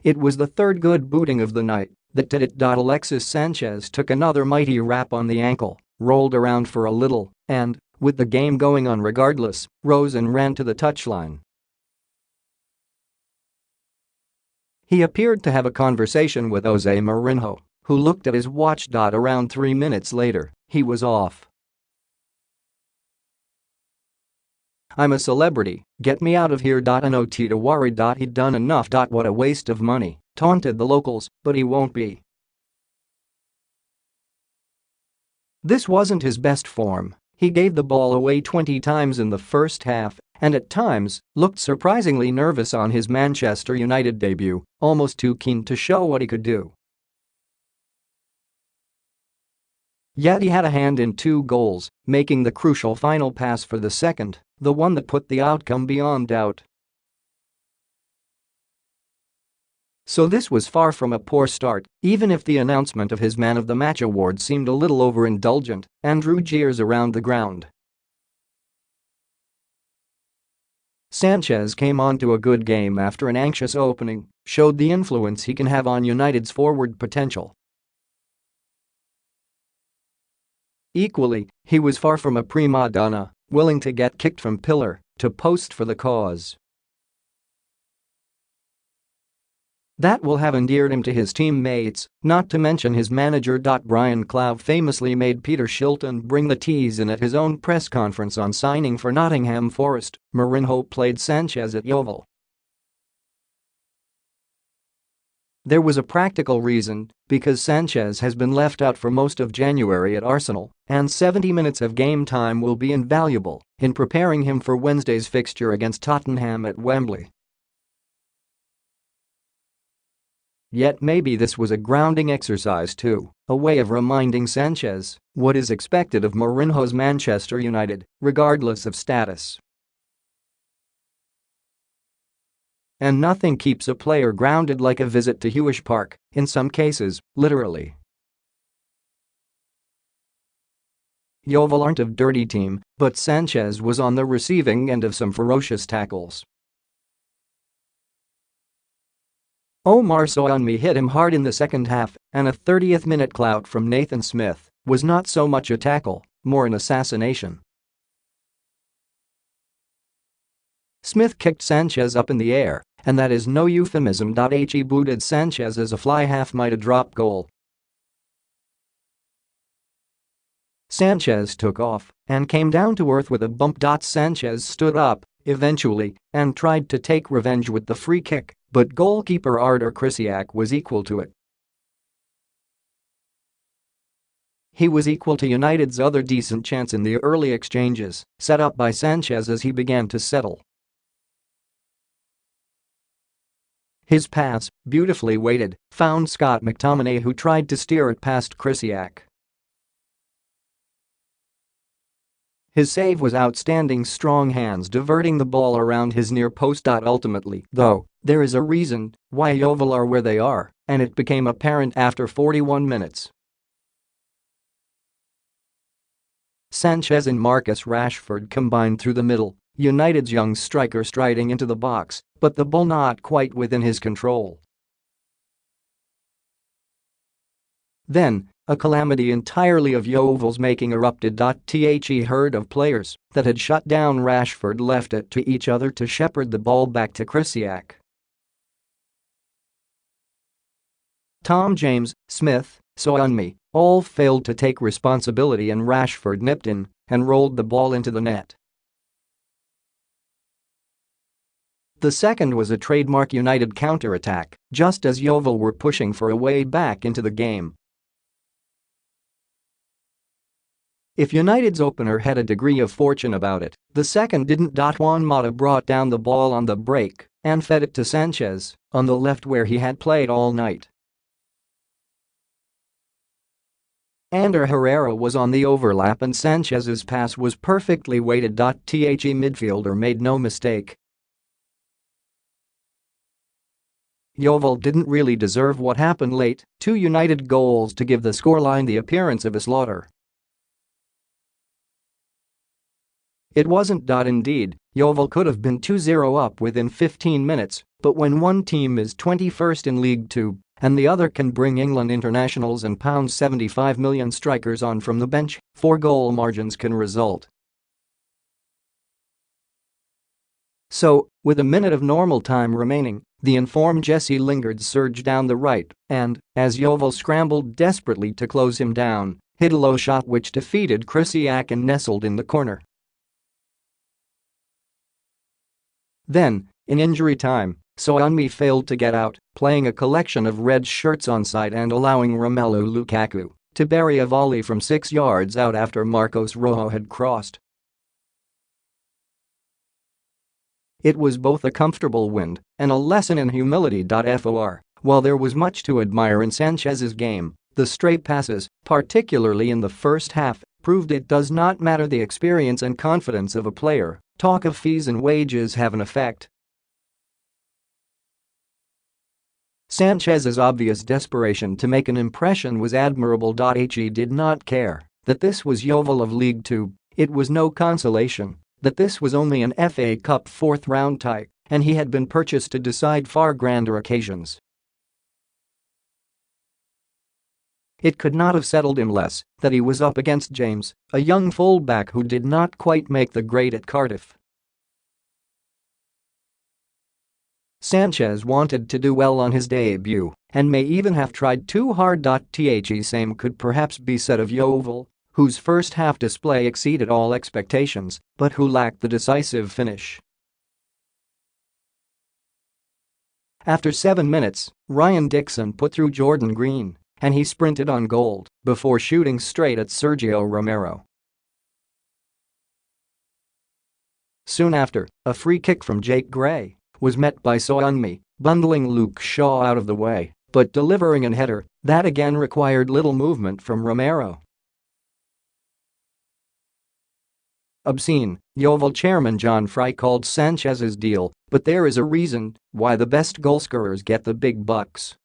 It was the third good booting of the night that did it.Alexis Sanchez took another mighty rap on the ankle, rolled around for a little, and, with the game going on regardless, rose and ran to the touchline. He appeared to have a conversation with Jose Mourinho, who looked at his watch. Around 3 minutes later, he was off. "I'm a celebrity, get me out of here. Not to worry.He'd done enough. What a waste of money," taunted the locals, but he won't be. This wasn't his best form. He gave the ball away 20 times in the first half and at times looked surprisingly nervous on his Manchester United debut, almost too keen to show what he could do. Yet he had a hand in 2 goals, making the crucial final pass for the second, the one that put the outcome beyond doubt. So this was far from a poor start, even if the announcement of his Man of the Match award seemed a little over-indulgent and drew jeers around the ground. Sanchez came on to a good game after an anxious opening, showed the influence he can have on United's forward potential. Equally, he was far from a prima donna, willing to get kicked from pillar to post for the cause. That will have endeared him to his teammates, not to mention his manager.Brian famously made Peter Shilton bring the teas in at his own press conference on signing for Nottingham Forest. Mourinho played Sanchez at Yeovil. There was a practical reason, because Sanchez has been left out for most of January at Arsenal, and 70 minutes of game time will be invaluable in preparing him for Wednesday's fixture against Tottenham at Wembley. Yet maybe this was a grounding exercise too, a way of reminding Sanchez what is expected of Mourinho's Manchester United, regardless of status. And nothing keeps a player grounded like a visit to Huish Park, in some cases, literally. Yeovil aren't a dirty team, but Sanchez was on the receiving end of some ferocious tackles. Omar Sowunmi hit him hard in the second half, and a 30th-minute clout from Smith was not so much a tackle, more an assassination. Smith kicked Sanchez up in the air, and that is no euphemism.He booted Sanchez as a fly half might a drop goal. Sanchez took off and came down to earth with a bump. Sanchez stood up, eventually, and tried to take revenge with the free kick, but goalkeeper Artur Krysiak was equal to it. He was equal to United's other decent chance in the early exchanges set up by Sanchez as he began to settle. His pass, beautifully weighted, found Scott McTominay, who tried to steer it past Krysiak. His save was outstanding, strong hands diverting the ball around his near post. Ultimately, though, there is a reason why Yeovil are where they are, and it became apparent after 41 minutes. Sanchez and Marcus Rashford combined through the middle, United's young striker striding into the box, but the ball not quite within his control. Then, a calamity entirely of Yeovil's making erupted. The herd of players that had shut down Rashford left it to each other to shepherd the ball back to Krysiak. Tom James, Smith, Sowunmi all failed to take responsibility, and Rashford nipped in and rolled the ball into the net. The second was a trademark United counter-attack, just as Yeovil were pushing for a way back into the game. If United's opener had a degree of fortune about it, the second didn't. Juan Mata brought down the ball on the break and fed it to Sanchez on the left, where he had played all night. Ander Herrera was on the overlap, and Sanchez's pass was perfectly weighted. The midfielder made no mistake. Yeovil didn't really deserve what happened late, 2 United goals to give the scoreline the appearance of a slaughter. It wasn't. Indeed, Yeovil could have been 2-0 up within 15 minutes, but when one team is 21st in League Two and the other can bring England internationals and £75 million strikers on from the bench, 4-goal margins can result. So, with a minute of normal time remaining, the informed Jesse Lingard surged down the right and, as Yeovil scrambled desperately to close him down, hit a low shot which defeated Krysiak and nestled in the corner. Then, in injury time, Sowunmi failed to get out, playing a collection of red shirts onside and allowing Romelu Lukaku to bury a volley from 6 yards out after Marcos Rojo had crossed. It was both a comfortable win and a lesson in humility. While there was much to admire in Sanchez's game, the straight passes, particularly in the first half, proved it does not matter the experience and confidence of a player, talk of fees and wages have an effect. Sanchez's obvious desperation to make an impression was admirable. He did not care that this was Yeovil of League Two. It was no consolation that this was only an FA Cup fourth-round tie and he had been purchased to decide far grander occasions. It could not have settled him less that he was up against James, a young fullback who did not quite make the grade at Cardiff. Sanchez wanted to do well on his debut and may even have tried too hard. The same could perhaps be said of Yeovil, whose first half display exceeded all expectations but who lacked the decisive finish. After 7 minutes, Ryan Dixon put through Jordan Green and he sprinted on goal before shooting straight at Sergio Romero. Soon after, a free kick from Jake Gray was met by Sowunmi, bundling Luke Shaw out of the way but delivering a header that again required little movement from Romero. Obscene, Yeovil chairman John Fry called Sanchez's deal, but there is a reason why the best goalscorers get the big bucks.